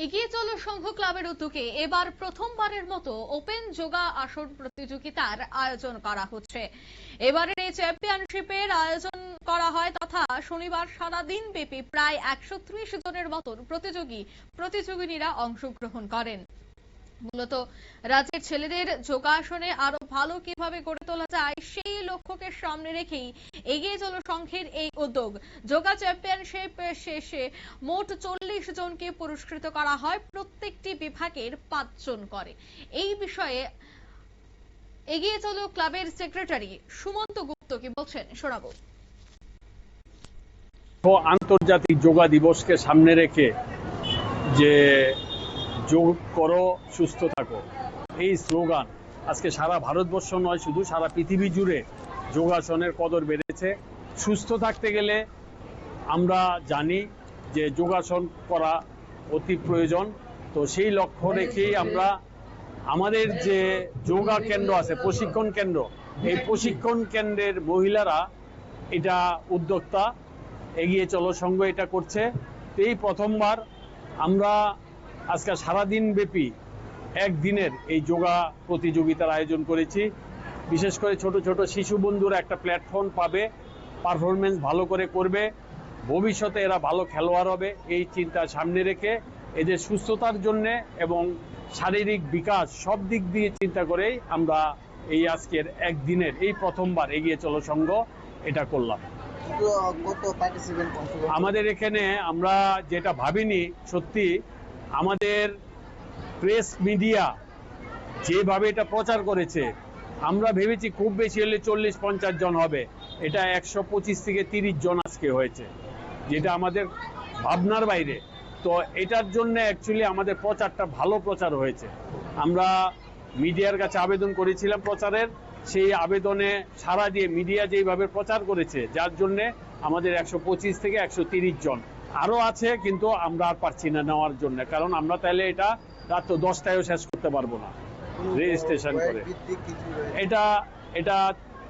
এগিয়ে চলো সংঘ ক্লাবের উদ্যোগে এবার প্রথমবারের মতো ওপেন যোগা আসন প্রতিযোগিতার আয়োজন করা হচ্ছে। এবারের এই চ্যাম্পিয়নশিপের আয়োজন করা হয় তথা শনিবার সারাদিন ব্যাপী প্রায় 130 জনের মতন প্রতিযোগিনীরা অংশগ্রহণ করেন। মূলত রাজ্যের ছেলেদের যোগাসনে আরো ভালো কিভাবে গড়ে তোলা যায় সেই লক্ষ্যকে সামনে রেখেই এগিয়ে চলো সংঘের এই উদ্যোগ। যোগা চ্যাম্পিয়নশিপ শেষে মোট 40 জনকে পুরস্কৃত করা হয়, প্রত্যেকটি বিভাগের 5 জন করে। এই বিষয়ে এগিয়ে চলো ক্লাবের সেক্রেটারি সুমন্ত গুপ্ত কি বলছেন শোনাবো। আন্তর্জাতিক যোগা দিবসকে সামনে রেখে যে যোগ করো সুস্থ থাকো এই স্লোগান আজকে সারা ভারতবর্ষ নয়, শুধু সারা পৃথিবী জুড়ে যোগাসনের কদর বেড়েছে। সুস্থ থাকতে গেলে আমরা জানি যে যোগাসন করা অতি প্রয়োজন। তো সেই লক্ষ্য রেখেই আমরা আমাদের যে যোগা কেন্দ্র আছে, প্রশিক্ষণ কেন্দ্র, এই প্রশিক্ষণ কেন্দ্রের মহিলারা এটা উদ্যোক্তা, এগিয়ে চলো সংঘ এটা করছে। তো এই প্রথমবার আমরা আজকে সারাদিন ব্যাপী একদিনের এই যোগা প্রতিযোগিতার আয়োজন করেছি। বিশেষ করে ছোট ছোট শিশু বন্ধুরা একটা প্ল্যাটফর্ম পাবে, পারফরমেন্স ভালো করে করবে, ভবিষ্যতে এরা ভালো খেলোয়াড় হবে। এই চিন্তা সামনে রেখে এদের সুস্থতার জন্যে এবং শারীরিক বিকাশ সব দিক দিয়ে চিন্তা করেই আমরা এই আজকের একদিনের এই প্রথমবার এগিয়ে চলো সংঘ এটা করলাম। আমাদের এখানে আমরা যেটা ভাবিনি, সত্যি আমাদের প্রেস মিডিয়া যেভাবে এটা প্রচার করেছে, আমরা ভেবেছি খুব বেশি হলে 40-50 জন হবে, এটা 125 থেকে 30 জন আজকে হয়েছে, যেটা আমাদের ভাবনার বাইরে। তো এটার জন্য অ্যাকচুয়ালি আমাদের প্রচারটা ভালো প্রচার হয়েছে। আমরা মিডিয়ার কাছে আবেদন করেছিলাম প্রচারের, সেই আবেদনে সাড়া দিয়ে মিডিয়া যেইভাবে প্রচার করেছে, যার জন্য আমাদের 125 থেকে 130 জন আরো আছে, কিন্তু আমরা আর পারছি না নেওয়ার জন্য, কারণ আমরা তাহলে এটা রাত 10টায়ও শেষ করতে পারবো না রেজিস্ট্রেশন করে। এটা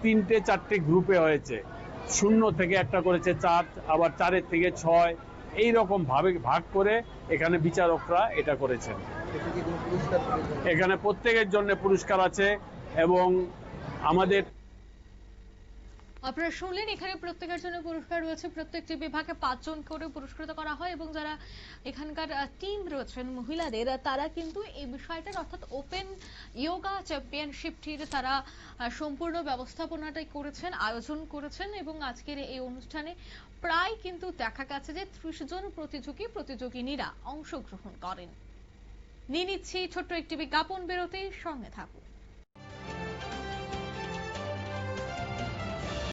3-4টে গ্রুপে হয়েছে, 0 থেকে একটা করেছে 4, আবার 4 থেকে 6, এইরকম ভাবে ভাগ করে এখানে বিচারকরা এটা করেছেন। এখানে প্রত্যেকের জন্য পুরস্কার আছে এবং আমাদের আপনারা শুনলেন এখানে প্রত্যেকের জন্য পুরস্কার রয়েছে, প্রত্যেকটি বিভাগে 5 জন করে পুরস্কৃত করা হয় এবং যারা এখানকার টিম রয়েছেন মহিলাদের, তারা কিন্তু এই বিষয়টার অর্থাৎ ওপেন যোগা চ্যাম্পিয়নশিপটির তারা সম্পূর্ণ ব্যবস্থাপনাটাই করেছেন, আয়োজন করেছেন এবং আজকের এই অনুষ্ঠানে প্রায় কিন্তু দেখা গেছে যে 30 জন প্রতিযোগিনীরা অংশগ্রহণ করেন। নিয়ে নিচ্ছি ছোট্ট একটি বিজ্ঞাপন বিরতি, সঙ্গে থাকুন।